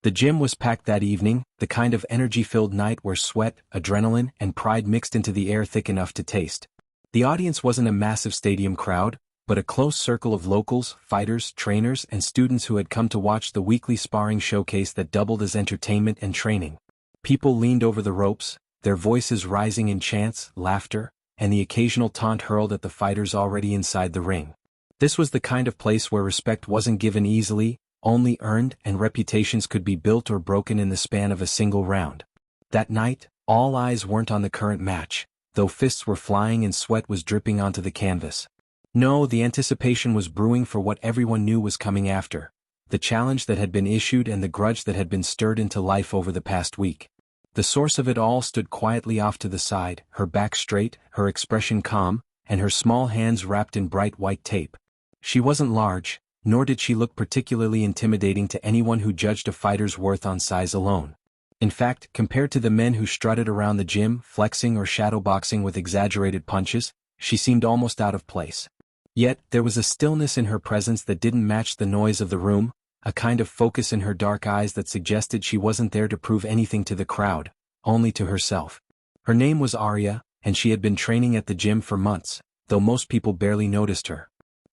The gym was packed that evening, the kind of energy-filled night where sweat, adrenaline, and pride mixed into the air thick enough to taste. The audience wasn't a massive stadium crowd, but a close circle of locals, fighters, trainers, and students who had come to watch the weekly sparring showcase that doubled as entertainment and training. People leaned over the ropes, their voices rising in chants, laughter, and the occasional taunt hurled at the fighters already inside the ring. This was the kind of place where respect wasn't given easily, only earned, and reputations could be built or broken in the span of a single round. That night, all eyes weren't on the current match, though fists were flying and sweat was dripping onto the canvas. No, the anticipation was brewing for what everyone knew was coming after, the challenge that had been issued and the grudge that had been stirred into life over the past week. The source of it all stood quietly off to the side, her back straight, her expression calm, and her small hands wrapped in bright white tape. She wasn't large, nor did she look particularly intimidating to anyone who judged a fighter's worth on size alone. In fact, compared to the men who strutted around the gym, flexing or shadowboxing with exaggerated punches, she seemed almost out of place. Yet, there was a stillness in her presence that didn't match the noise of the room, a kind of focus in her dark eyes that suggested she wasn't there to prove anything to the crowd, only to herself. Her name was Arya, and she had been training at the gym for months, though most people barely noticed her.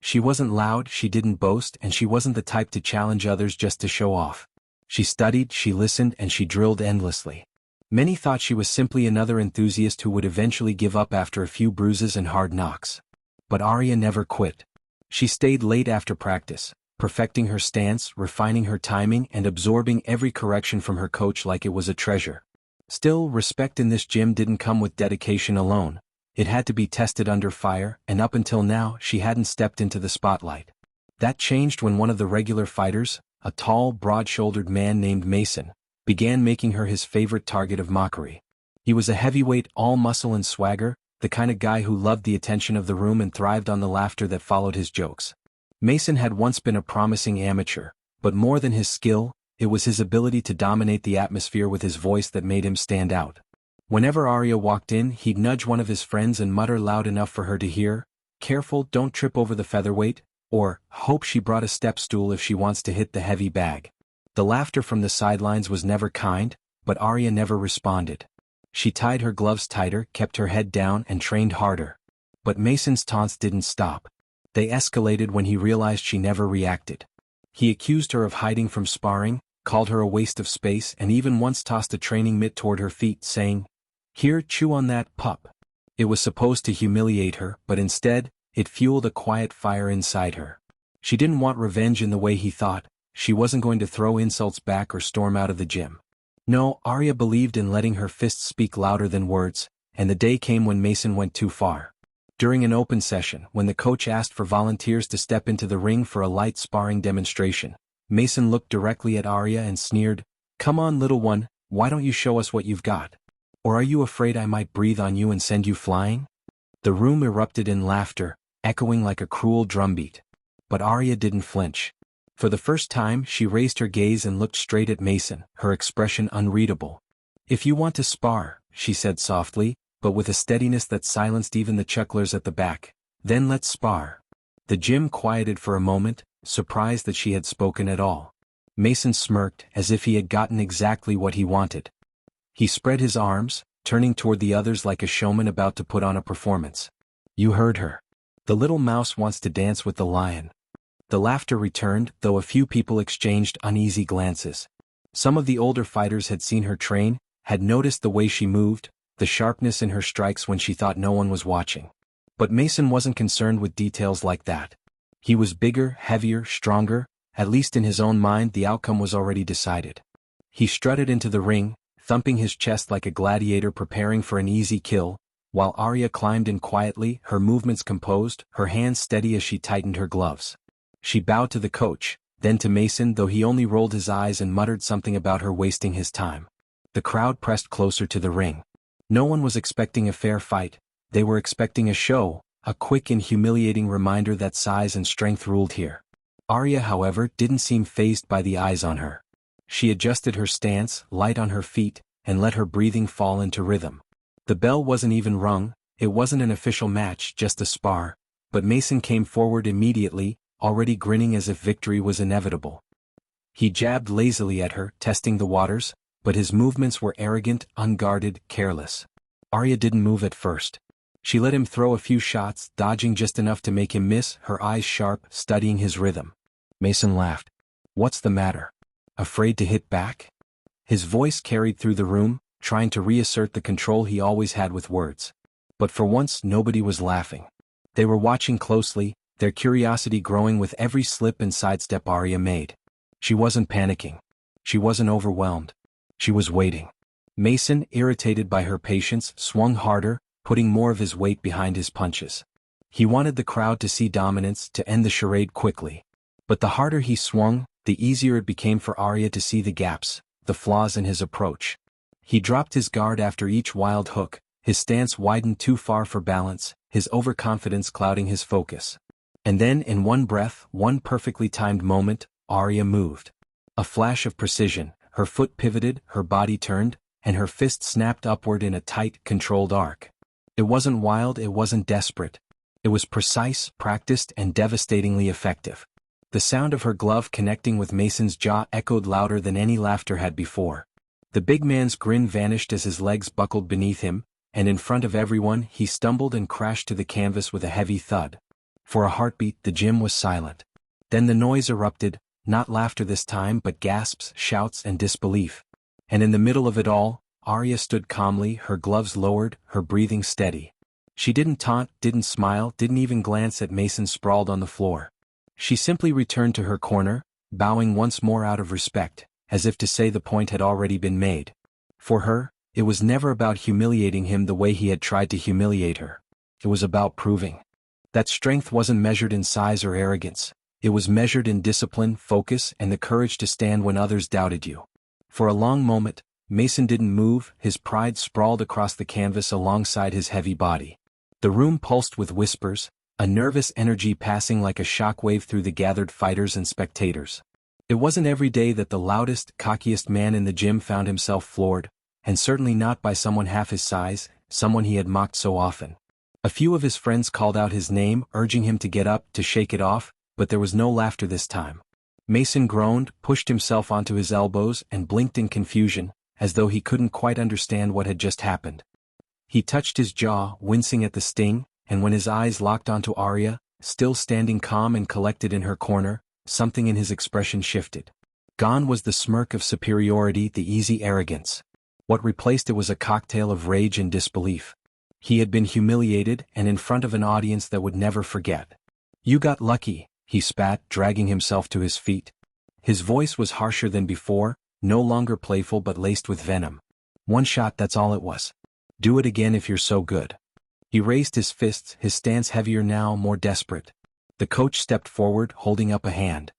She wasn't loud, she didn't boast, and she wasn't the type to challenge others just to show off. She studied, she listened, and she drilled endlessly. Many thought she was simply another enthusiast who would eventually give up after a few bruises and hard knocks. But Arya never quit. She stayed late after practice, perfecting her stance, refining her timing, and absorbing every correction from her coach like it was a treasure. Still, respect in this gym didn't come with dedication alone. It had to be tested under fire, and up until now, she hadn't stepped into the spotlight. That changed when one of the regular fighters, a tall, broad-shouldered man named Mason, began making her his favorite target of mockery. He was a heavyweight, all muscle and swagger, the kind of guy who loved the attention of the room and thrived on the laughter that followed his jokes. Mason had once been a promising amateur, but more than his skill, it was his ability to dominate the atmosphere with his voice that made him stand out. Whenever Arya walked in, he'd nudge one of his friends and mutter loud enough for her to hear, "Careful, don't trip over the featherweight," or, "Hope she brought a step stool if she wants to hit the heavy bag." The laughter from the sidelines was never kind, but Arya never responded. She tied her gloves tighter, kept her head down, and trained harder. But Mason's taunts didn't stop. They escalated when he realized she never reacted. He accused her of hiding from sparring, called her a waste of space, and even once tossed a training mitt toward her feet, saying, "Here, chew on that, pup." It was supposed to humiliate her, but instead, it fueled a quiet fire inside her. She didn't want revenge in the way he thought. She wasn't going to throw insults back or storm out of the gym. No, Arya believed in letting her fists speak louder than words, and the day came when Mason went too far. During an open session, when the coach asked for volunteers to step into the ring for a light sparring demonstration, Mason looked directly at Arya and sneered, "Come on, little one, why don't you show us what you've got? Or are you afraid I might breathe on you and send you flying?" The room erupted in laughter, echoing like a cruel drumbeat. But Arya didn't flinch. For the first time, she raised her gaze and looked straight at Mason, her expression unreadable. "If you want to spar," she said softly, but with a steadiness that silenced even the chucklers at the back, "then let's spar." The gym quieted for a moment, surprised that she had spoken at all. Mason smirked, as if he had gotten exactly what he wanted. He spread his arms, turning toward the others like a showman about to put on a performance. "You heard her. The little mouse wants to dance with the lion." The laughter returned, though a few people exchanged uneasy glances. Some of the older fighters had seen her train, had noticed the way she moved, the sharpness in her strikes when she thought no one was watching. But Mason wasn't concerned with details like that. He was bigger, heavier, stronger, at least in his own mind the outcome was already decided. He strutted into the ring, thumping his chest like a gladiator preparing for an easy kill, while Arya climbed in quietly, her movements composed, her hands steady as she tightened her gloves. She bowed to the coach, then to Mason, though he only rolled his eyes and muttered something about her wasting his time. The crowd pressed closer to the ring. No one was expecting a fair fight, they were expecting a show, a quick and humiliating reminder that size and strength ruled here. Arya, however, didn't seem fazed by the eyes on her. She adjusted her stance, light on her feet, and let her breathing fall into rhythm. The bell wasn't even rung, it wasn't an official match, just a spar, but Mason came forward immediately, already grinning as if victory was inevitable. He jabbed lazily at her, testing the waters, but his movements were arrogant, unguarded, careless. Arya didn't move at first. She let him throw a few shots, dodging just enough to make him miss, her eyes sharp, studying his rhythm. Mason laughed. "What's the matter? Afraid to hit back?" His voice carried through the room, trying to reassert the control he always had with words. But for once nobody was laughing. They were watching closely, their curiosity growing with every slip and sidestep Arya made. She wasn't panicking. She wasn't overwhelmed. She was waiting. Mason, irritated by her patience, swung harder, putting more of his weight behind his punches. He wanted the crowd to see dominance, to end the charade quickly. But the harder he swung, the easier it became for Arya to see the gaps, the flaws in his approach. He dropped his guard after each wild hook, his stance widened too far for balance, his overconfidence clouding his focus. And then, in one breath, one perfectly timed moment, Arya moved. A flash of precision, her foot pivoted, her body turned, and her fist snapped upward in a tight, controlled arc. It wasn't wild, it wasn't desperate. It was precise, practiced, and devastatingly effective. The sound of her glove connecting with Mason's jaw echoed louder than any laughter had before. The big man's grin vanished as his legs buckled beneath him, and in front of everyone he stumbled and crashed to the canvas with a heavy thud. For a heartbeat the gym was silent. Then the noise erupted, not laughter this time but gasps, shouts, and disbelief. And in the middle of it all, Arya stood calmly, her gloves lowered, her breathing steady. She didn't taunt, didn't smile, didn't even glance at Mason sprawled on the floor. She simply returned to her corner, bowing once more out of respect, as if to say the point had already been made. For her, it was never about humiliating him the way he had tried to humiliate her. It was about proving that strength wasn't measured in size or arrogance. It was measured in discipline, focus, and the courage to stand when others doubted you. For a long moment, Mason didn't move, his pride sprawled across the canvas alongside his heavy body. The room pulsed with whispers, a nervous energy passing like a shockwave through the gathered fighters and spectators. It wasn't every day that the loudest, cockiest man in the gym found himself floored, and certainly not by someone half his size, someone he had mocked so often. A few of his friends called out his name, urging him to get up, to shake it off, but there was no laughter this time. Mason groaned, pushed himself onto his elbows, and blinked in confusion, as though he couldn't quite understand what had just happened. He touched his jaw, wincing at the sting, and when his eyes locked onto Arya, still standing calm and collected in her corner, something in his expression shifted. Gone was the smirk of superiority, the easy arrogance. What replaced it was a cocktail of rage and disbelief. He had been humiliated, and in front of an audience that would never forget. "You got lucky," he spat, dragging himself to his feet. His voice was harsher than before, no longer playful but laced with venom. "One shot, that's all it was. Do it again if you're so good." He raised his fists, his stance heavier now, more desperate. The coach stepped forward, holding up a hand.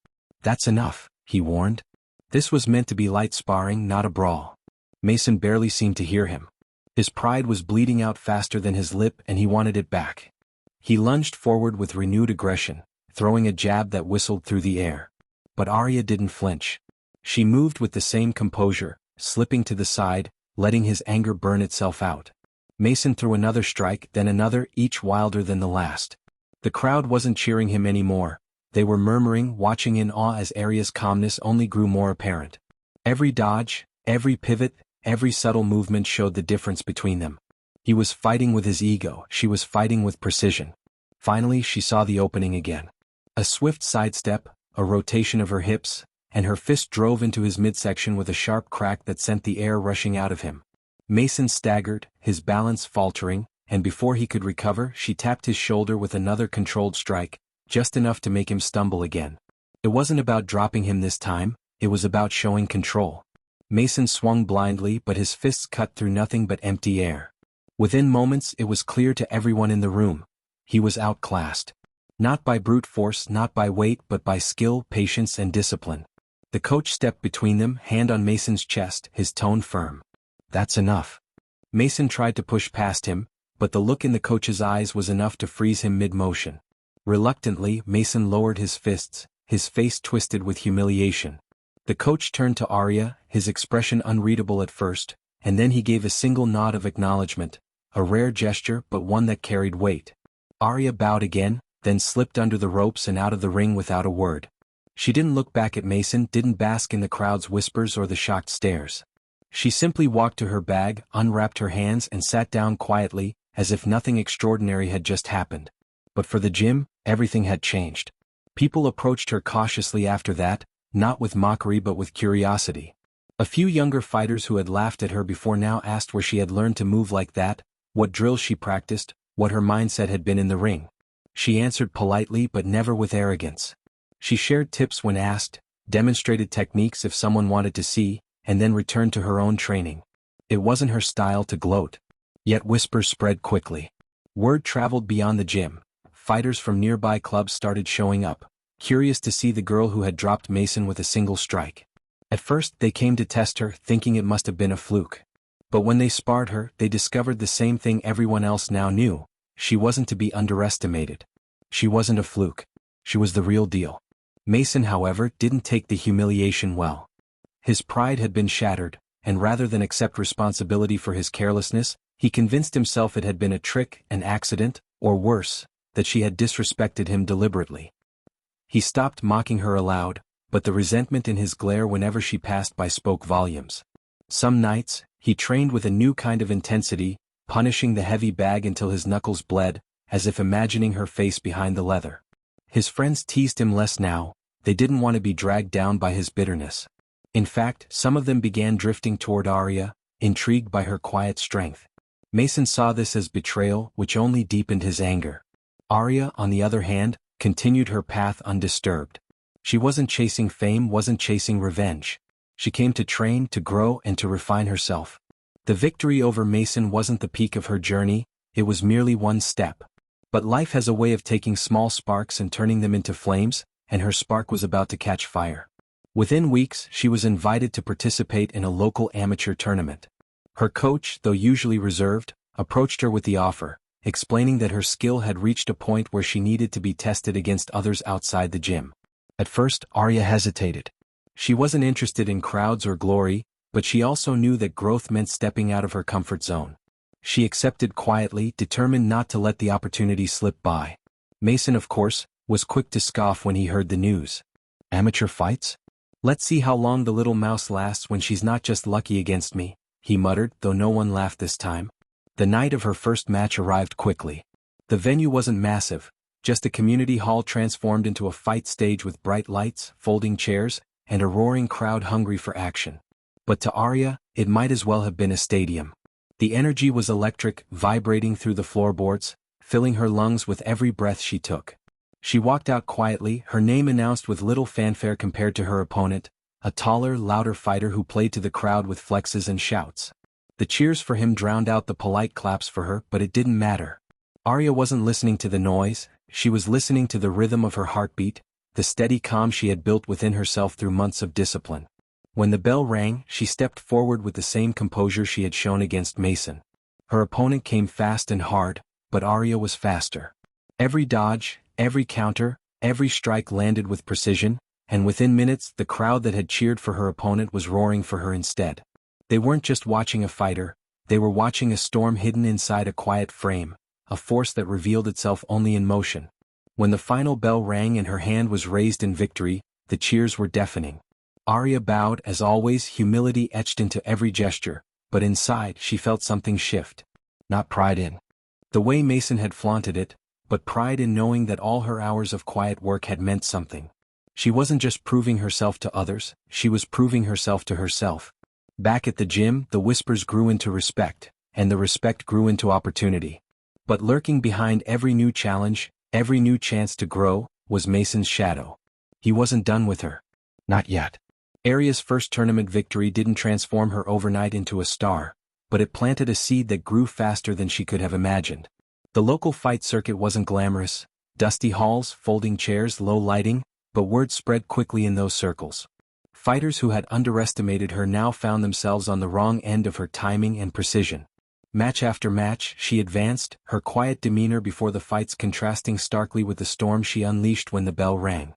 "That's enough," he warned. This was meant to be light sparring, not a brawl. Mason barely seemed to hear him. His pride was bleeding out faster than his lip, and he wanted it back. He lunged forward with renewed aggression, throwing a jab that whistled through the air. But Arya didn't flinch. She moved with the same composure, slipping to the side, letting his anger burn itself out. Mason threw another strike, then another, each wilder than the last. The crowd wasn't cheering him anymore. They were murmuring, watching in awe as Arya's calmness only grew more apparent. Every dodge, every pivot, every subtle movement showed the difference between them. He was fighting with his ego, she was fighting with precision. Finally she saw the opening again. A swift sidestep, a rotation of her hips, and her fist drove into his midsection with a sharp crack that sent the air rushing out of him. Mason staggered, his balance faltering, and before he could recover she tapped his shoulder with another controlled strike, just enough to make him stumble again. It wasn't about dropping him this time, it was about showing control. Mason swung blindly, but his fists cut through nothing but empty air. Within moments it was clear to everyone in the room. He was outclassed. Not by brute force, not by weight, but by skill, patience, and discipline. The coach stepped between them, hand on Mason's chest, his tone firm. "That's enough." Mason tried to push past him, but the look in the coach's eyes was enough to freeze him mid-motion. Reluctantly, Mason lowered his fists, his face twisted with humiliation. The coach turned to Arya, his expression unreadable at first, and then he gave a single nod of acknowledgement, a rare gesture but one that carried weight. Arya bowed again, then slipped under the ropes and out of the ring without a word. She didn't look back at Mason, didn't bask in the crowd's whispers or the shocked stares. She simply walked to her bag, unwrapped her hands and sat down quietly, as if nothing extraordinary had just happened. But for the gym, everything had changed. People approached her cautiously after that, not with mockery but with curiosity. A few younger fighters who had laughed at her before now asked where she had learned to move like that, what drills she practiced, what her mindset had been in the ring. She answered politely but never with arrogance. She shared tips when asked, demonstrated techniques if someone wanted to see, and then returned to her own training. It wasn't her style to gloat. Yet whispers spread quickly. Word traveled beyond the gym. Fighters from nearby clubs started showing up, curious to see the girl who had dropped Mason with a single strike. At first they came to test her, thinking it must have been a fluke. But when they sparred her, they discovered the same thing everyone else now knew: she wasn't to be underestimated. She wasn't a fluke. She was the real deal. Mason, however, didn't take the humiliation well. His pride had been shattered, and rather than accept responsibility for his carelessness, he convinced himself it had been a trick, an accident, or worse, that she had disrespected him deliberately. He stopped mocking her aloud, but the resentment in his glare whenever she passed by spoke volumes. Some nights, he trained with a new kind of intensity, punishing the heavy bag until his knuckles bled, as if imagining her face behind the leather. His friends teased him less now. They didn't want to be dragged down by his bitterness. In fact, some of them began drifting toward Arya, intrigued by her quiet strength. Mason saw this as betrayal, which only deepened his anger. Arya, on the other hand, continued her path undisturbed. She wasn't chasing fame, wasn't chasing revenge. She came to train, to grow, and to refine herself. The victory over Mason wasn't the peak of her journey, it was merely one step. But life has a way of taking small sparks and turning them into flames, and her spark was about to catch fire. Within weeks, she was invited to participate in a local amateur tournament. Her coach, though usually reserved, approached her with the offer, explaining that her skill had reached a point where she needed to be tested against others outside the gym. At first, Arya hesitated. She wasn't interested in crowds or glory, but she also knew that growth meant stepping out of her comfort zone. She accepted quietly, determined not to let the opportunity slip by. Mason, of course, was quick to scoff when he heard the news. Amateur fights? Let's see how long the little mouse lasts when she's not just lucky against me, he muttered, though no one laughed this time. The night of her first match arrived quickly. The venue wasn't massive, just a community hall transformed into a fight stage with bright lights, folding chairs, and a roaring crowd hungry for action. But to Arya, it might as well have been a stadium. The energy was electric, vibrating through the floorboards, filling her lungs with every breath she took. She walked out quietly, her name announced with little fanfare compared to her opponent, a taller, louder fighter who played to the crowd with flexes and shouts. The cheers for him drowned out the polite claps for her, but it didn't matter. Arya wasn't listening to the noise, she was listening to the rhythm of her heartbeat, the steady calm she had built within herself through months of discipline. When the bell rang, she stepped forward with the same composure she had shown against Mason. Her opponent came fast and hard, but Arya was faster. Every dodge, every counter, every strike landed with precision, and within minutes the crowd that had cheered for her opponent was roaring for her instead. They weren't just watching a fighter, they were watching a storm hidden inside a quiet frame, a force that revealed itself only in motion. When the final bell rang and her hand was raised in victory, the cheers were deafening. Arya bowed, as always, humility etched into every gesture, but inside she felt something shift. Not pride in the way Mason had flaunted it, but pride in knowing that all her hours of quiet work had meant something. She wasn't just proving herself to others, she was proving herself to herself. Back at the gym, the whispers grew into respect, and the respect grew into opportunity. But lurking behind every new challenge, every new chance to grow, was Mason's shadow. He wasn't done with her. Not yet. Arya's first tournament victory didn't transform her overnight into a star, but it planted a seed that grew faster than she could have imagined. The local fight circuit wasn't glamorous, dusty halls, folding chairs, low lighting, but word spread quickly in those circles. Fighters who had underestimated her now found themselves on the wrong end of her timing and precision. Match after match, she advanced, her quiet demeanor before the fights contrasting starkly with the storm she unleashed when the bell rang.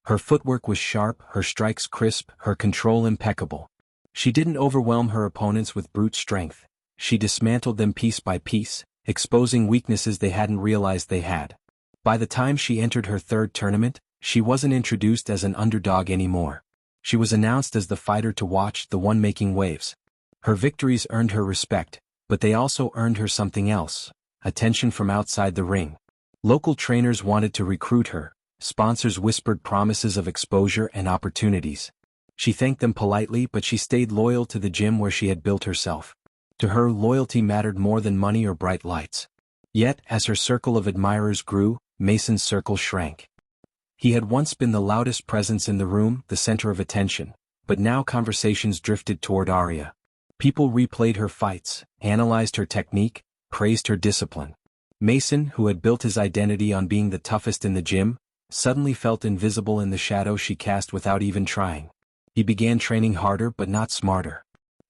Her footwork was sharp, her strikes crisp, her control impeccable. She didn't overwhelm her opponents with brute strength. She dismantled them piece by piece, exposing weaknesses they hadn't realized they had. By the time she entered her third tournament, She wasn't introduced as an underdog anymore. She was announced as the fighter to watch, the one making waves. Her victories earned her respect, but they also earned her something else: attention from outside the ring. Local trainers wanted to recruit her, sponsors whispered promises of exposure and opportunities. She thanked them politely, but she stayed loyal to the gym where she had built herself. To her, loyalty mattered more than money or bright lights. Yet, as her circle of admirers grew, Mason's circle shrank. He had once been the loudest presence in the room, the center of attention, but now conversations drifted toward Arya. People replayed her fights, analyzed her technique, praised her discipline. Mason, who had built his identity on being the toughest in the gym, suddenly felt invisible in the shadow she cast without even trying. He began training harder but not smarter.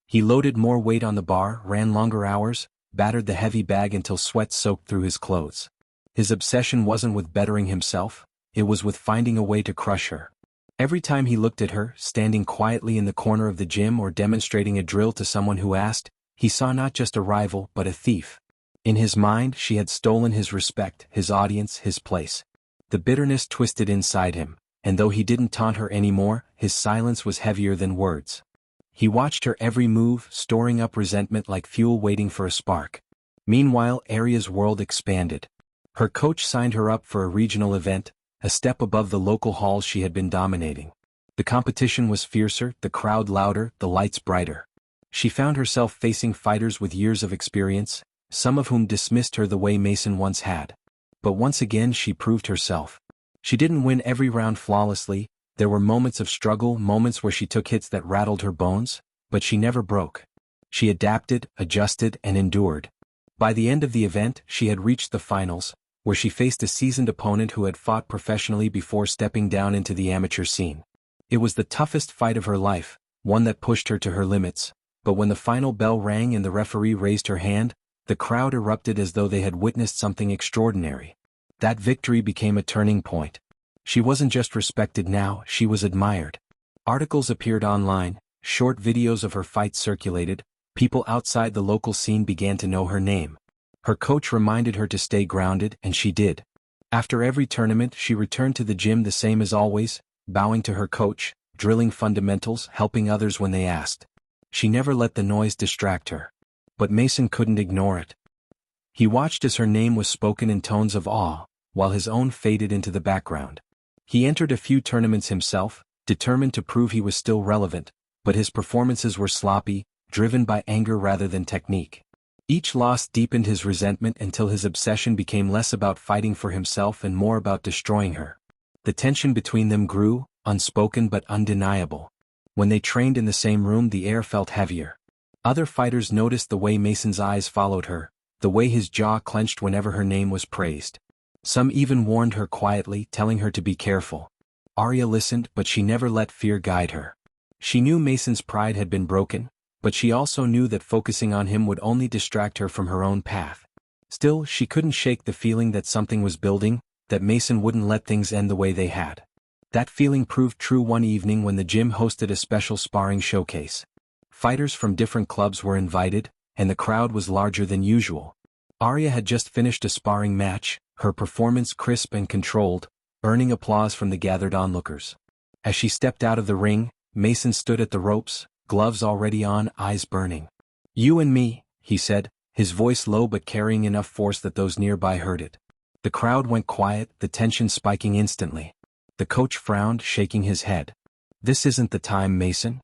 He loaded more weight on the bar, ran longer hours, battered the heavy bag until sweat soaked through his clothes. His obsession wasn't with bettering himself, it was with finding a way to crush her. Every time he looked at her, standing quietly in the corner of the gym or demonstrating a drill to someone who asked, he saw not just a rival but a thief. In his mind, she had stolen his respect, his audience, his place. The bitterness twisted inside him, and though he didn't taunt her anymore, his silence was heavier than words. He watched her every move, storing up resentment like fuel waiting for a spark. Meanwhile, Arya's world expanded. Her coach signed her up for a regional event, a step above the local halls she had been dominating. The competition was fiercer, the crowd louder, the lights brighter. She found herself facing fighters with years of experience, some of whom dismissed her the way Mason once had. But once again she proved herself. She didn't win every round flawlessly, there were moments of struggle, moments where she took hits that rattled her bones, but she never broke. She adapted, adjusted, and endured. By the end of the event, she had reached the finals, where she faced a seasoned opponent who had fought professionally before stepping down into the amateur scene. It was the toughest fight of her life, one that pushed her to her limits, but when the final bell rang and the referee raised her hand, the crowd erupted as though they had witnessed something extraordinary. That victory became a turning point. She wasn't just respected now, she was admired. Articles appeared online, short videos of her fights circulated, people outside the local scene began to know her name. Her coach reminded her to stay grounded, and she did. After every tournament, she returned to the gym the same as always, bowing to her coach, drilling fundamentals, helping others when they asked. She never let the noise distract her. But Mason couldn't ignore it. He watched as her name was spoken in tones of awe, while his own faded into the background. He entered a few tournaments himself, determined to prove he was still relevant, but his performances were sloppy, driven by anger rather than technique. Each loss deepened his resentment until his obsession became less about fighting for himself and more about destroying her. The tension between them grew, unspoken but undeniable. When they trained in the same room, the air felt heavier. Other fighters noticed the way Mason's eyes followed her, the way his jaw clenched whenever her name was praised. Some even warned her quietly, telling her to be careful. Arya listened, but she never let fear guide her. She knew Mason's pride had been broken, but she also knew that focusing on him would only distract her from her own path. Still, she couldn't shake the feeling that something was building, that Mason wouldn't let things end the way they had. That feeling proved true one evening when the gym hosted a special sparring showcase. Fighters from different clubs were invited, and the crowd was larger than usual. Arya had just finished a sparring match, her performance crisp and controlled, earning applause from the gathered onlookers. As she stepped out of the ring, Mason stood at the ropes, gloves already on, eyes burning. "You and me," he said, his voice low but carrying enough force that those nearby heard it. The crowd went quiet, the tension spiking instantly. The coach frowned, shaking his head. "This isn't the time, Mason."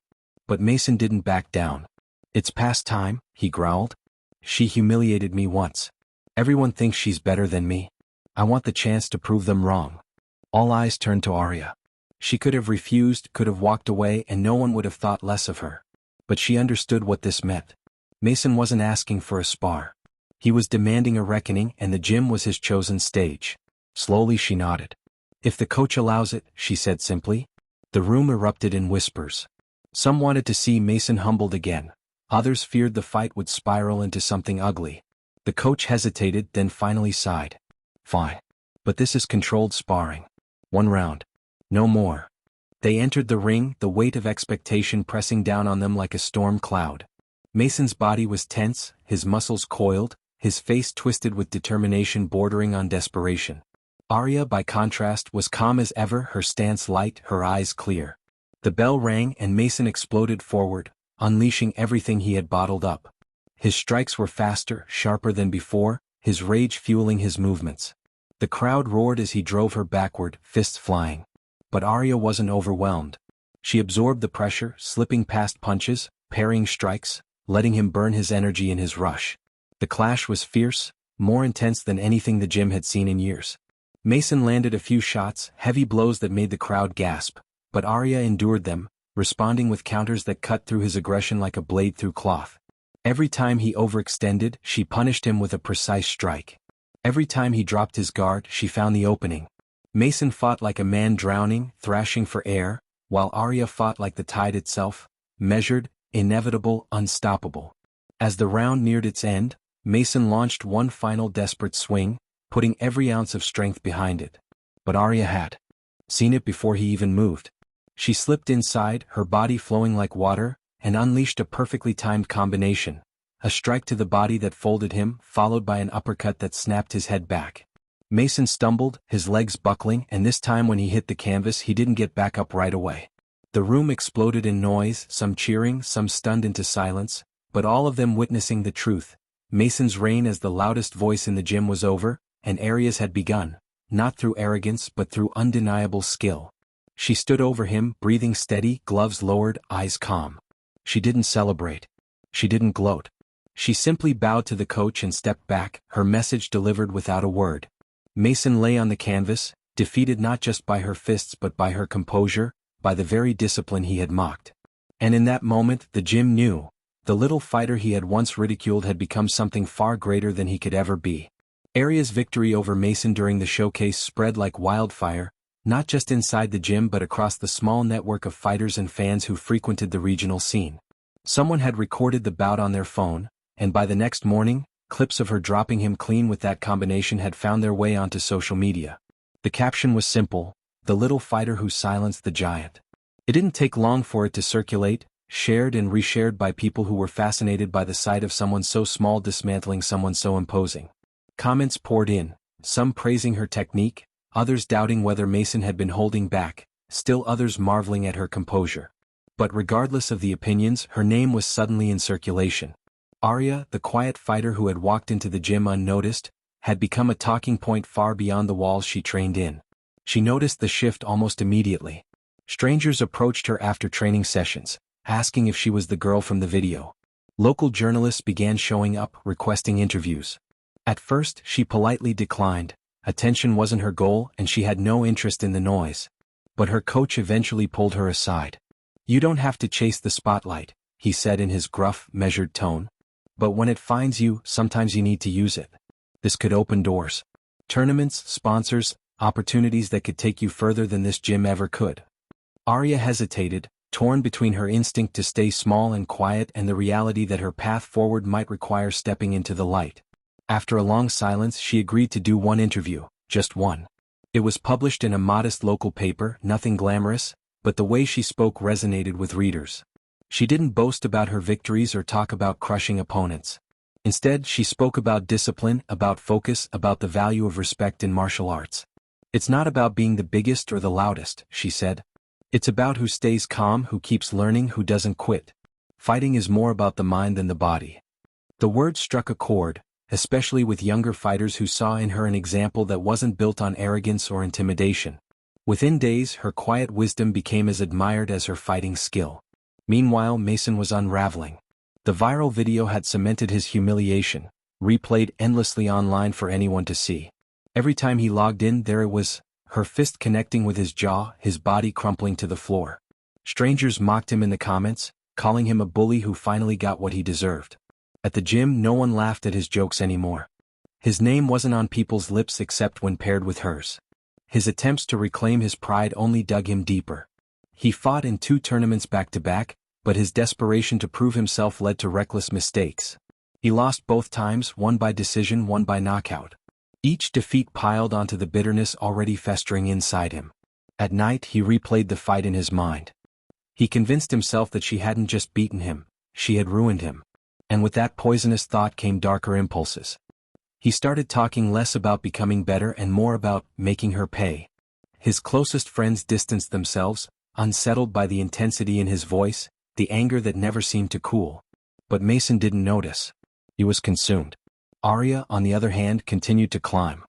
But Mason didn't back down. "It's past time," he growled. "She humiliated me once. Everyone thinks she's better than me. I want the chance to prove them wrong." All eyes turned to Arya. She could have refused, could have walked away, and no one would have thought less of her. But she understood what this meant. Mason wasn't asking for a spar. He was demanding a reckoning, and the gym was his chosen stage. Slowly she nodded. "If the coach allows it," she said simply. The room erupted in whispers. Some wanted to see Mason humbled again. Others feared the fight would spiral into something ugly. The coach hesitated, then finally sighed. "Fine. But this is controlled sparring. 1 round. No more." They entered the ring, the weight of expectation pressing down on them like a storm cloud. Mason's body was tense, his muscles coiled, his face twisted with determination bordering on desperation. Arya, by contrast, was calm as ever, her stance light, her eyes clear. The bell rang and Mason exploded forward, unleashing everything he had bottled up. His strikes were faster, sharper than before, his rage fueling his movements. The crowd roared as he drove her backward, fists flying. But Arya wasn't overwhelmed. She absorbed the pressure, slipping past punches, parrying strikes, letting him burn his energy in his rush. The clash was fierce, more intense than anything the gym had seen in years. Mason landed a few shots, heavy blows that made the crowd gasp, but Arya endured them, responding with counters that cut through his aggression like a blade through cloth. Every time he overextended, she punished him with a precise strike. Every time he dropped his guard, she found the opening. Mason fought like a man drowning, thrashing for air, while Arya fought like the tide itself, measured, inevitable, unstoppable. As the round neared its end, Mason launched one final desperate swing, putting every ounce of strength behind it. But Arya had seen it before he even moved. She slipped inside, her body flowing like water, and unleashed a perfectly timed combination. A strike to the body that folded him, followed by an uppercut that snapped his head back. Mason stumbled, his legs buckling, and this time when he hit the canvas he didn't get back up right away. The room exploded in noise, some cheering, some stunned into silence, but all of them witnessing the truth. Mason's reign as the loudest voice in the gym was over, and Arya's had begun, not through arrogance but through undeniable skill. She stood over him, breathing steady, gloves lowered, eyes calm. She didn't celebrate. She didn't gloat. She simply bowed to the coach and stepped back, her message delivered without a word. Mason lay on the canvas, defeated not just by her fists but by her composure, by the very discipline he had mocked. And in that moment the gym knew, the little fighter he had once ridiculed had become something far greater than he could ever be. Arya's victory over Mason during the showcase spread like wildfire, not just inside the gym but across the small network of fighters and fans who frequented the regional scene. Someone had recorded the bout on their phone, and by the next morning, clips of her dropping him clean with that combination had found their way onto social media. The caption was simple: "The little fighter who silenced the giant." It didn't take long for it to circulate, shared and reshared by people who were fascinated by the sight of someone so small dismantling someone so imposing. Comments poured in, some praising her technique, others doubting whether Mason had been holding back, still others marveling at her composure. But regardless of the opinions, her name was suddenly in circulation. Arya, the quiet fighter who had walked into the gym unnoticed, had become a talking point far beyond the walls she trained in. She noticed the shift almost immediately. Strangers approached her after training sessions, asking if she was the girl from the video. Local journalists began showing up, requesting interviews. At first, she politely declined. Attention wasn't her goal and she had no interest in the noise. But her coach eventually pulled her aside. "You don't have to chase the spotlight," he said in his gruff, measured tone. "But when it finds you, sometimes you need to use it. This could open doors. Tournaments, sponsors, opportunities that could take you further than this gym ever could." Arya hesitated, torn between her instinct to stay small and quiet and the reality that her path forward might require stepping into the light. After a long silence, she agreed to do one interview, just one. It was published in a modest local paper, nothing glamorous, but the way she spoke resonated with readers. She didn't boast about her victories or talk about crushing opponents. Instead, she spoke about discipline, about focus, about the value of respect in martial arts. "It's not about being the biggest or the loudest," she said. "It's about who stays calm, who keeps learning, who doesn't quit. Fighting is more about the mind than the body." The words struck a chord, especially with younger fighters who saw in her an example that wasn't built on arrogance or intimidation. Within days, her quiet wisdom became as admired as her fighting skill. Meanwhile, Mason was unraveling. The viral video had cemented his humiliation, replayed endlessly online for anyone to see. Every time he logged in, there it was, her fist connecting with his jaw, his body crumpling to the floor. Strangers mocked him in the comments, calling him a bully who finally got what he deserved. At the gym, no one laughed at his jokes anymore. His name wasn't on people's lips except when paired with hers. His attempts to reclaim his pride only dug him deeper. He fought in 2 tournaments back-to-back, but his desperation to prove himself led to reckless mistakes. He lost both times, one by decision, one by knockout. Each defeat piled onto the bitterness already festering inside him. At night, he replayed the fight in his mind. He convinced himself that she hadn't just beaten him, she had ruined him. And with that poisonous thought came darker impulses. He started talking less about becoming better and more about making her pay. His closest friends distanced themselves, unsettled by the intensity in his voice, the anger that never seemed to cool. But Mason didn't notice. He was consumed. Arya, on the other hand, continued to climb.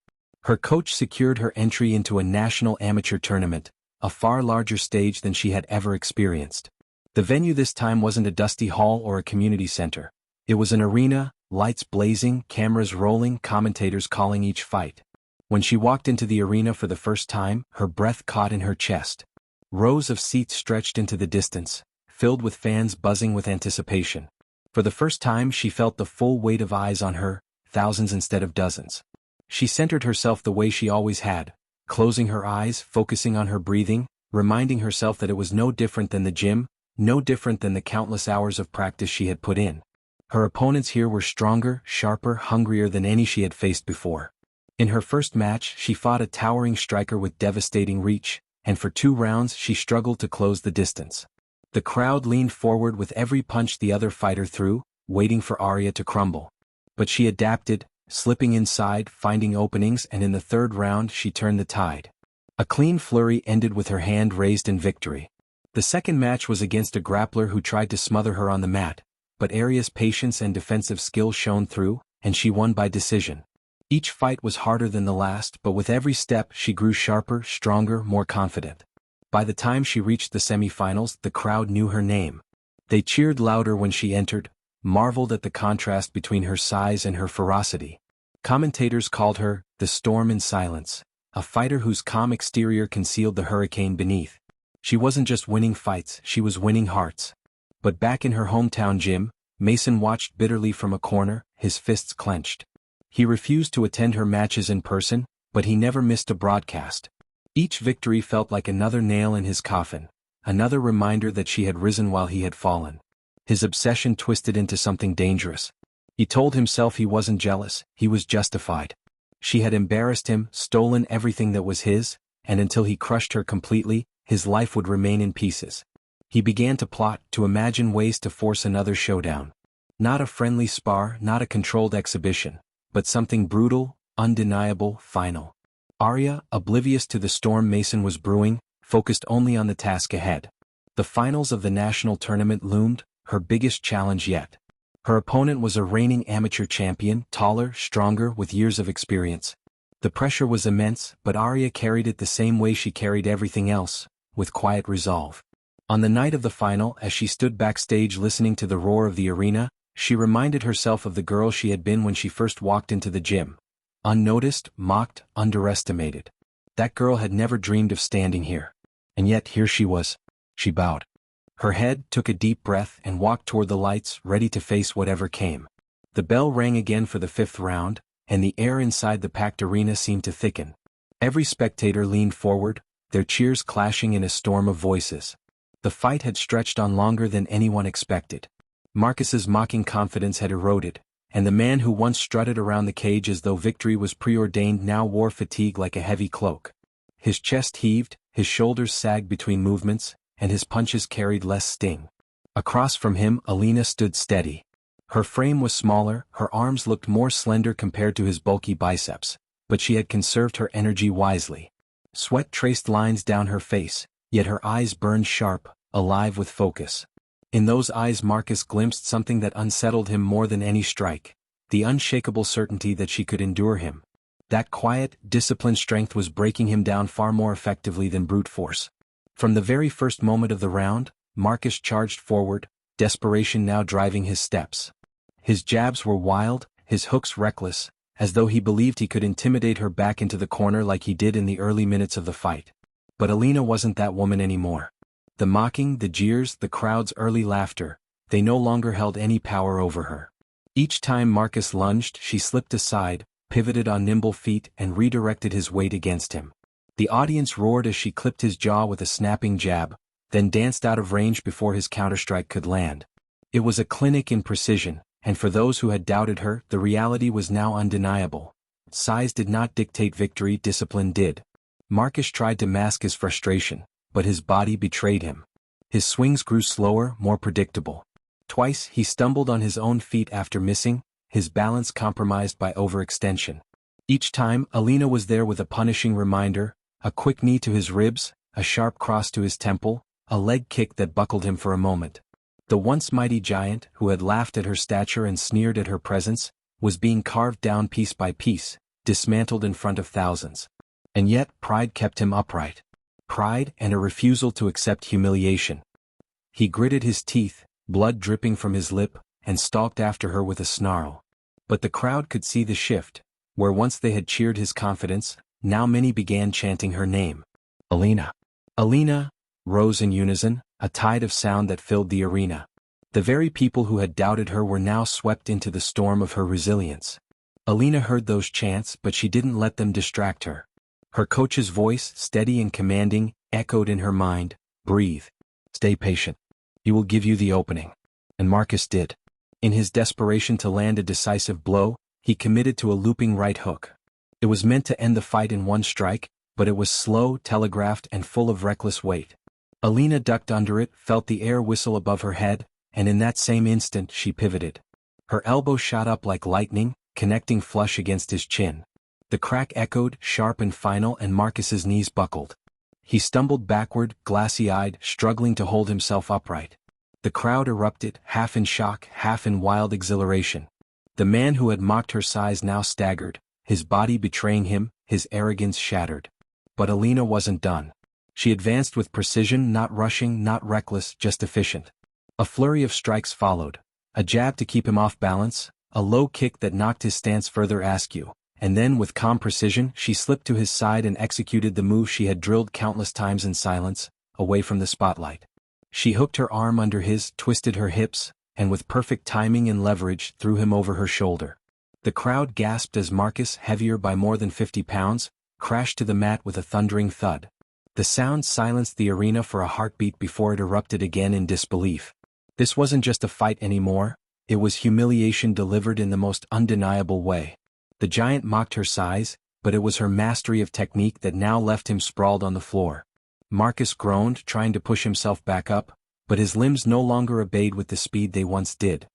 Her coach secured her entry into a national amateur tournament, a far larger stage than she had ever experienced. The venue this time wasn't a dusty hall or a community center. It was an arena, lights blazing, cameras rolling, commentators calling each fight. When she walked into the arena for the first time, her breath caught in her chest. Rows of seats stretched into the distance, filled with fans buzzing with anticipation. For the first time she felt the full weight of eyes on her, thousands instead of dozens. She centered herself the way she always had, closing her eyes, focusing on her breathing, reminding herself that it was no different than the gym, no different than the countless hours of practice she had put in. Her opponents here were stronger, sharper, hungrier than any she had faced before. In her first match she fought a towering striker with devastating reach, and for 2 rounds she struggled to close the distance. The crowd leaned forward with every punch the other fighter threw, waiting for Arya to crumble. But she adapted, slipping inside, finding openings, and in the 3rd round she turned the tide. A clean flurry ended with her hand raised in victory. The second match was against a grappler who tried to smother her on the mat, but Arya's patience and defensive skill shone through, and she won by decision. Each fight was harder than the last, but with every step she grew sharper, stronger, more confident. By the time she reached the semifinals, the crowd knew her name. They cheered louder when she entered, marveled at the contrast between her size and her ferocity. Commentators called her the storm in silence, a fighter whose calm exterior concealed the hurricane beneath. She wasn't just winning fights, she was winning hearts. But back in her hometown gym, Mason watched bitterly from a corner, his fists clenched. He refused to attend her matches in person, but he never missed a broadcast. Each victory felt like another nail in his coffin, another reminder that she had risen while he had fallen. His obsession twisted into something dangerous. He told himself he wasn't jealous, he was justified. She had embarrassed him, stolen everything that was his, and until he crushed her completely, his life would remain in pieces. He began to plot, to imagine ways to force another showdown. Not a friendly spar, not a controlled exhibition, but something brutal, undeniable, final. Arya, oblivious to the storm Mason was brewing, focused only on the task ahead. The finals of the national tournament loomed, her biggest challenge yet. Her opponent was a reigning amateur champion, taller, stronger, with years of experience. The pressure was immense, but Arya carried it the same way she carried everything else, with quiet resolve. On the night of the final, as she stood backstage listening to the roar of the arena, she reminded herself of the girl she had been when she first walked into the gym. Unnoticed, mocked, underestimated. That girl had never dreamed of standing here. And yet here she was. She bowed. Her head, took a deep breath, and walked toward the lights, ready to face whatever came. The bell rang again for the 5th round, and the air inside the packed arena seemed to thicken. Every spectator leaned forward, their cheers clashing in a storm of voices. The fight had stretched on longer than anyone expected. Marcus's mocking confidence had eroded, and the man who once strutted around the cage as though victory was preordained now wore fatigue like a heavy cloak. His chest heaved, his shoulders sagged between movements, and his punches carried less sting. Across from him, Alina stood steady. Her frame was smaller, her arms looked more slender compared to his bulky biceps, but she had conserved her energy wisely. Sweat traced lines down her face, yet her eyes burned sharp, alive with focus. In those eyes Marcus glimpsed something that unsettled him more than any strike, the unshakable certainty that she could endure him. That quiet, disciplined strength was breaking him down far more effectively than brute force. From the very first moment of the round, Marcus charged forward, desperation now driving his steps. His jabs were wild, his hooks reckless, as though he believed he could intimidate her back into the corner like he did in the early minutes of the fight. But Alina wasn't that woman anymore. The mocking, the jeers, the crowd's early laughter, they no longer held any power over her. Each time Marcus lunged, she slipped aside, pivoted on nimble feet, and redirected his weight against him. The audience roared as she clipped his jaw with a snapping jab, then danced out of range before his counterstrike could land. It was a clinic in precision, and for those who had doubted her, the reality was now undeniable. Size did not dictate victory, discipline did. Marcus tried to mask his frustration, but his body betrayed him. His swings grew slower, more predictable. Twice he stumbled on his own feet after missing, his balance compromised by overextension. Each time, Alina was there with a punishing reminder, a quick knee to his ribs, a sharp cross to his temple, a leg kick that buckled him for a moment. The once mighty giant, who had laughed at her stature and sneered at her presence, was being carved down piece by piece, dismantled in front of thousands. And yet, pride kept him upright. Pride and a refusal to accept humiliation. He gritted his teeth, blood dripping from his lip, and stalked after her with a snarl. But the crowd could see the shift. Where once they had cheered his confidence, now many began chanting her name. Alina. Alina, rose in unison, a tide of sound that filled the arena. The very people who had doubted her were now swept into the storm of her resilience. Alina heard those chants, but she didn't let them distract her. Her coach's voice, steady and commanding, echoed in her mind, "Breathe. Stay patient. He will give you the opening." And Marcus did. In his desperation to land a decisive blow, he committed to a looping right hook. It was meant to end the fight in one strike, but it was slow, telegraphed, and full of reckless weight. Alina ducked under it, felt the air whistle above her head, and in that same instant she pivoted. Her elbow shot up like lightning, connecting flush against his chin. The crack echoed, sharp and final, and Marcus's knees buckled. He stumbled backward, glassy-eyed, struggling to hold himself upright. The crowd erupted, half in shock, half in wild exhilaration. The man who had mocked her size now staggered, his body betraying him, his arrogance shattered. But Alina wasn't done. She advanced with precision, not rushing, not reckless, just efficient. A flurry of strikes followed. A jab to keep him off balance, a low kick that knocked his stance further askew, and then with calm precision she slipped to his side and executed the move she had drilled countless times in silence, away from the spotlight. She hooked her arm under his, twisted her hips, and with perfect timing and leverage threw him over her shoulder. The crowd gasped as Marcus, heavier by more than 50 pounds, crashed to the mat with a thundering thud. The sound silenced the arena for a heartbeat before it erupted again in disbelief. This wasn't just a fight anymore, it was humiliation delivered in the most undeniable way. The giant mocked her size, but it was her mastery of technique that now left him sprawled on the floor. Marcus groaned, trying to push himself back up, but his limbs no longer obeyed with the speed they once did.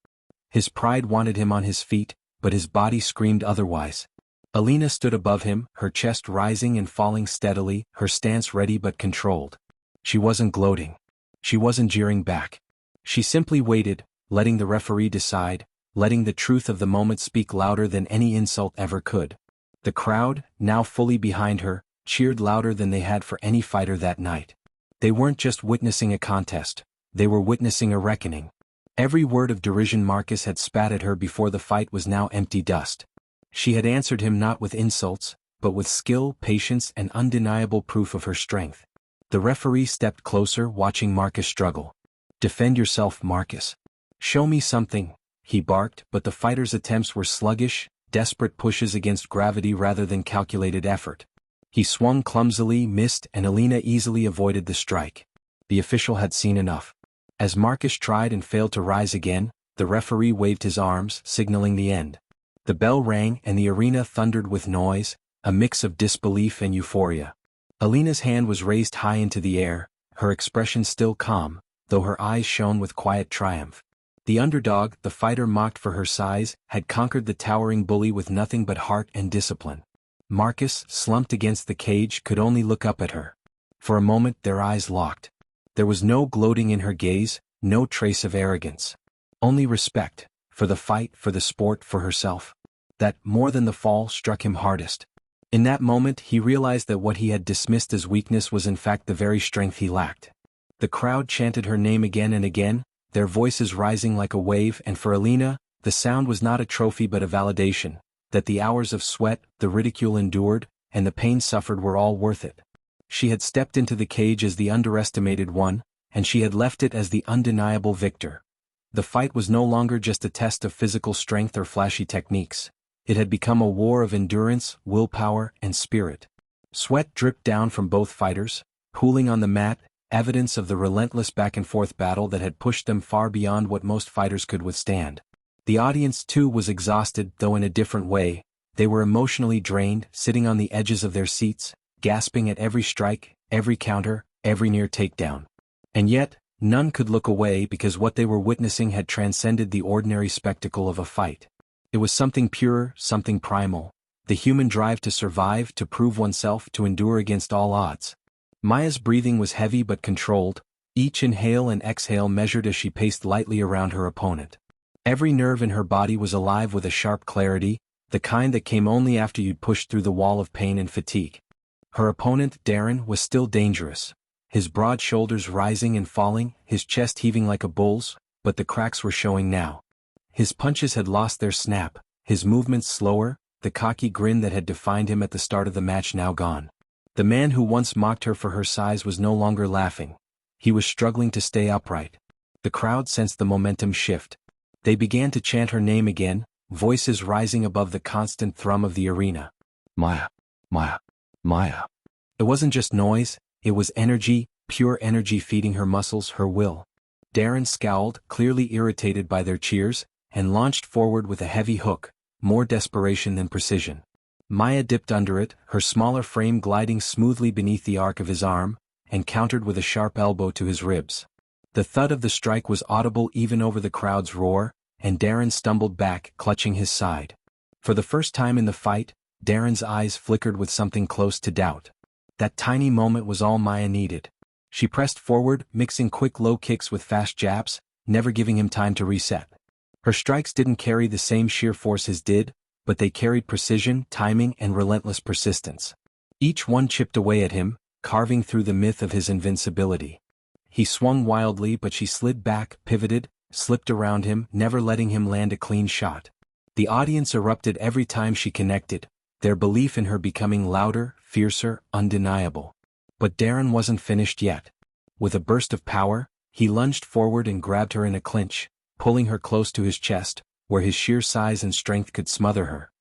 His pride wanted him on his feet, but his body screamed otherwise. Alina stood above him, her chest rising and falling steadily, her stance ready but controlled. She wasn't gloating. She wasn't jeering back. She simply waited, letting the referee decide, letting the truth of the moment speak louder than any insult ever could. The crowd, now fully behind her, cheered louder than they had for any fighter that night. They weren't just witnessing a contest. They were witnessing a reckoning. Every word of derision Marcus had spat at her before the fight was now empty dust. She had answered him not with insults, but with skill, patience, and undeniable proof of her strength. The referee stepped closer, watching Marcus struggle. "Defend yourself, Marcus. Show me something," he barked, but the fighter's attempts were sluggish, desperate pushes against gravity rather than calculated effort. He swung clumsily, missed, and Alina easily avoided the strike. The official had seen enough. As Marcus tried and failed to rise again, the referee waved his arms, signaling the end. The bell rang and the arena thundered with noise, a mix of disbelief and euphoria. Alina's hand was raised high into the air, her expression still calm, though her eyes shone with quiet triumph. The underdog, the fighter mocked for her size, had conquered the towering bully with nothing but heart and discipline. Marcus, slumped against the cage, could only look up at her. For a moment their eyes locked. There was no gloating in her gaze, no trace of arrogance. Only respect, for the fight, for the sport, for herself. That, more than the fall, struck him hardest. In that moment he realized that what he had dismissed as weakness was in fact the very strength he lacked. The crowd chanted her name again and again, their voices rising like a wave, and for Alina, the sound was not a trophy but a validation, that the hours of sweat, the ridicule endured, and the pain suffered were all worth it. She had stepped into the cage as the underestimated one, and she had left it as the undeniable victor. The fight was no longer just a test of physical strength or flashy techniques. It had become a war of endurance, willpower, and spirit. Sweat dripped down from both fighters, pooling on the mat, evidence of the relentless back-and-forth battle that had pushed them far beyond what most fighters could withstand. The audience too was exhausted, though in a different way. They were emotionally drained, sitting on the edges of their seats, gasping at every strike, every counter, every near takedown. And yet, none could look away because what they were witnessing had transcended the ordinary spectacle of a fight. It was something pure, something primal. The human drive to survive, to prove oneself, to endure against all odds. Maya's breathing was heavy but controlled, each inhale and exhale measured as she paced lightly around her opponent. Every nerve in her body was alive with a sharp clarity, the kind that came only after you'd pushed through the wall of pain and fatigue. Her opponent, Darren, was still dangerous. His broad shoulders rising and falling, his chest heaving like a bull's, but the cracks were showing now. His punches had lost their snap, his movements slower, the cocky grin that had defined him at the start of the match now gone. The man who once mocked her for her size was no longer laughing. He was struggling to stay upright. The crowd sensed the momentum shift. They began to chant her name again, voices rising above the constant thrum of the arena. Maya, Maya, Maya. It wasn't just noise, it was energy, pure energy feeding her muscles, her will. Darren scowled, clearly irritated by their cheers, and launched forward with a heavy hook, more desperation than precision. Maya dipped under it, her smaller frame gliding smoothly beneath the arc of his arm, and countered with a sharp elbow to his ribs. The thud of the strike was audible even over the crowd's roar, and Darren stumbled back, clutching his side. For the first time in the fight, Darren's eyes flickered with something close to doubt. That tiny moment was all Maya needed. She pressed forward, mixing quick low kicks with fast jabs, never giving him time to reset. Her strikes didn't carry the same sheer force his did, but they carried precision, timing, and relentless persistence. Each one chipped away at him, carving through the myth of his invincibility. He swung wildly, but she slid back, pivoted, slipped around him, never letting him land a clean shot. The audience erupted every time she connected, their belief in her becoming louder, fiercer, undeniable. But Darren wasn't finished yet. With a burst of power, he lunged forward and grabbed her in a clinch, pulling her close to his chest, where his sheer size and strength could smother her.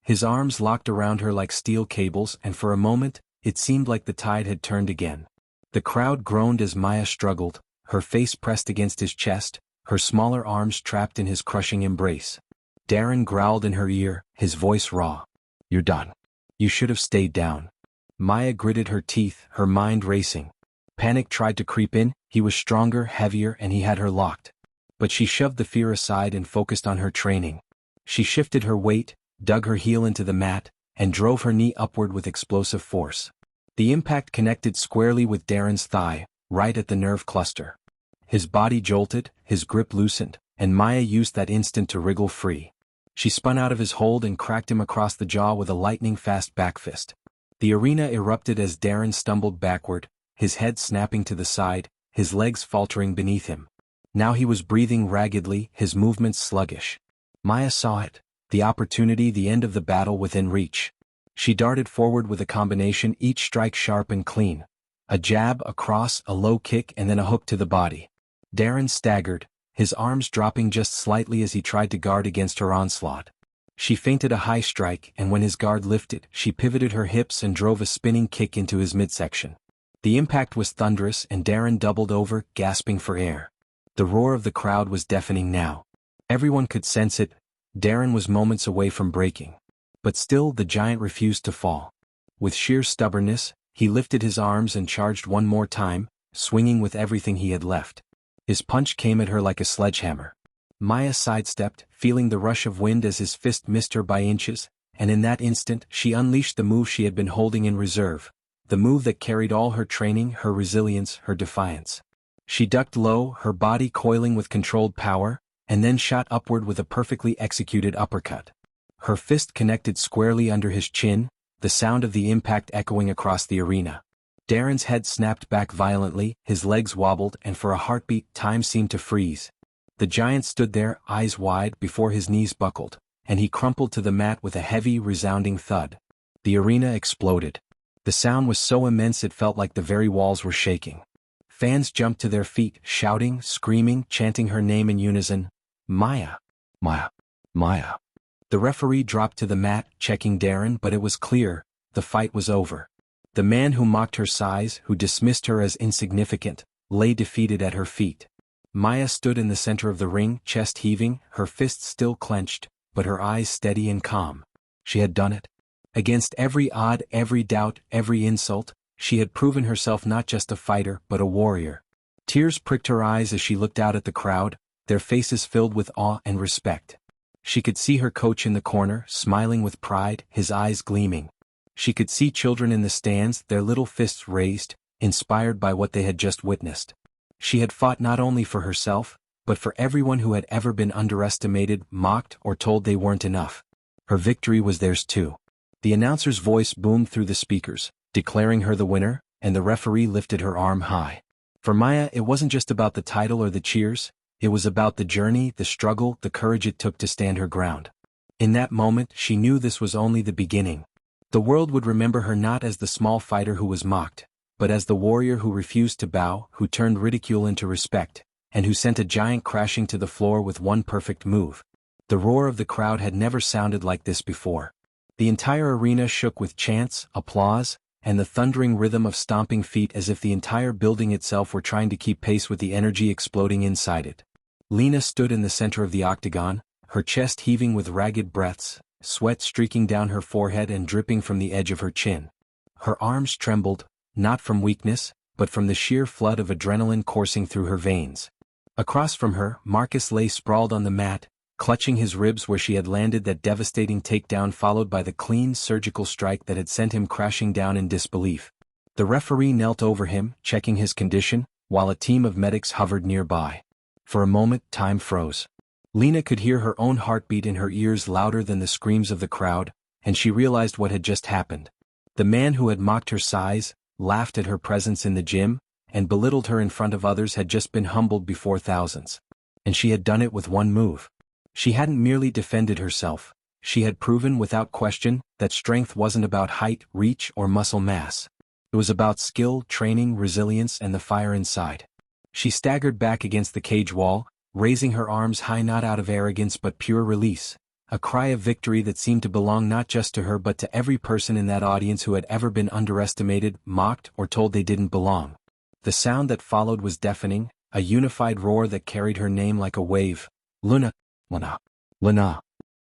His arms locked around her like steel cables, and for a moment, it seemed like the tide had turned again. The crowd groaned as Maya struggled, her face pressed against his chest, her smaller arms trapped in his crushing embrace. Darren growled in her ear, his voice raw. "You're done. You should have stayed down." Maya gritted her teeth, her mind racing. Panic tried to creep in, he was stronger, heavier, and he had her locked. But she shoved the fear aside and focused on her training. She shifted her weight, dug her heel into the mat, and drove her knee upward with explosive force. The impact connected squarely with Darren's thigh, right at the nerve cluster. His body jolted, his grip loosened, and Maya used that instant to wriggle free. She spun out of his hold and cracked him across the jaw with a lightning-fast backfist. The arena erupted as Darren stumbled backward, his head snapping to the side, his legs faltering beneath him. Now he was breathing raggedly, his movements sluggish. Maya saw it, the opportunity, the end of the battle within reach. She darted forward with a combination, each strike sharp and clean. A jab, a cross, a low kick, and then a hook to the body. Darren staggered, his arms dropping just slightly as he tried to guard against her onslaught. She feinted a high strike, and when his guard lifted, she pivoted her hips and drove a spinning kick into his midsection. The impact was thunderous, and Darren doubled over, gasping for air. The roar of the crowd was deafening now. Everyone could sense it. Darren was moments away from breaking. But still the giant refused to fall. With sheer stubbornness, he lifted his arms and charged one more time, swinging with everything he had left. His punch came at her like a sledgehammer. Maya sidestepped, feeling the rush of wind as his fist missed her by inches, and in that instant she unleashed the move she had been holding in reserve, the move that carried all her training, her resilience, her defiance. She ducked low, her body coiling with controlled power, and then shot upward with a perfectly executed uppercut. Her fist connected squarely under his chin, the sound of the impact echoing across the arena. Darren's head snapped back violently, his legs wobbled, and for a heartbeat, time seemed to freeze. The giant stood there, eyes wide, before his knees buckled, and he crumpled to the mat with a heavy, resounding thud. The arena exploded. The sound was so immense it felt like the very walls were shaking. Fans jumped to their feet, shouting, screaming, chanting her name in unison. Maya! Maya! Maya! The referee dropped to the mat, checking Darren, but it was clear, the fight was over. The man who mocked her size, who dismissed her as insignificant, lay defeated at her feet. Maya stood in the center of the ring, chest heaving, her fists still clenched, but her eyes steady and calm. She had done it. Against every odd, every doubt, every insult, she had proven herself not just a fighter, but a warrior. Tears pricked her eyes as she looked out at the crowd, their faces filled with awe and respect. She could see her coach in the corner, smiling with pride, his eyes gleaming. She could see children in the stands, their little fists raised, inspired by what they had just witnessed. She had fought not only for herself, but for everyone who had ever been underestimated, mocked, or told they weren't enough. Her victory was theirs too. The announcer's voice boomed through the speakers, declaring her the winner, and the referee lifted her arm high. For Maya, it wasn't just about the title or the cheers, it was about the journey, the struggle, the courage it took to stand her ground. In that moment, she knew this was only the beginning. The world would remember her not as the small fighter who was mocked, but as the warrior who refused to bow, who turned ridicule into respect, and who sent a giant crashing to the floor with one perfect move. The roar of the crowd had never sounded like this before. The entire arena shook with chants, applause, and the thundering rhythm of stomping feet as if the entire building itself were trying to keep pace with the energy exploding inside it. Lena stood in the center of the octagon, her chest heaving with ragged breaths, sweat streaking down her forehead and dripping from the edge of her chin. Her arms trembled, not from weakness, but from the sheer flood of adrenaline coursing through her veins. Across from her, Marcus lay sprawled on the mat, clutching his ribs where she had landed that devastating takedown followed by the clean surgical strike that had sent him crashing down in disbelief. The referee knelt over him, checking his condition, while a team of medics hovered nearby. For a moment, time froze. Lena could hear her own heartbeat in her ears louder than the screams of the crowd, and she realized what had just happened. The man who had mocked her size, laughed at her presence in the gym, and belittled her in front of others had just been humbled before thousands. And she had done it with one move. She hadn't merely defended herself, she had proven without question that strength wasn't about height, reach, or muscle mass. It was about skill, training, resilience, and the fire inside. She staggered back against the cage wall, raising her arms high not out of arrogance but pure release, a cry of victory that seemed to belong not just to her but to every person in that audience who had ever been underestimated, mocked, or told they didn't belong. The sound that followed was deafening, a unified roar that carried her name like a wave. Luna. Lena.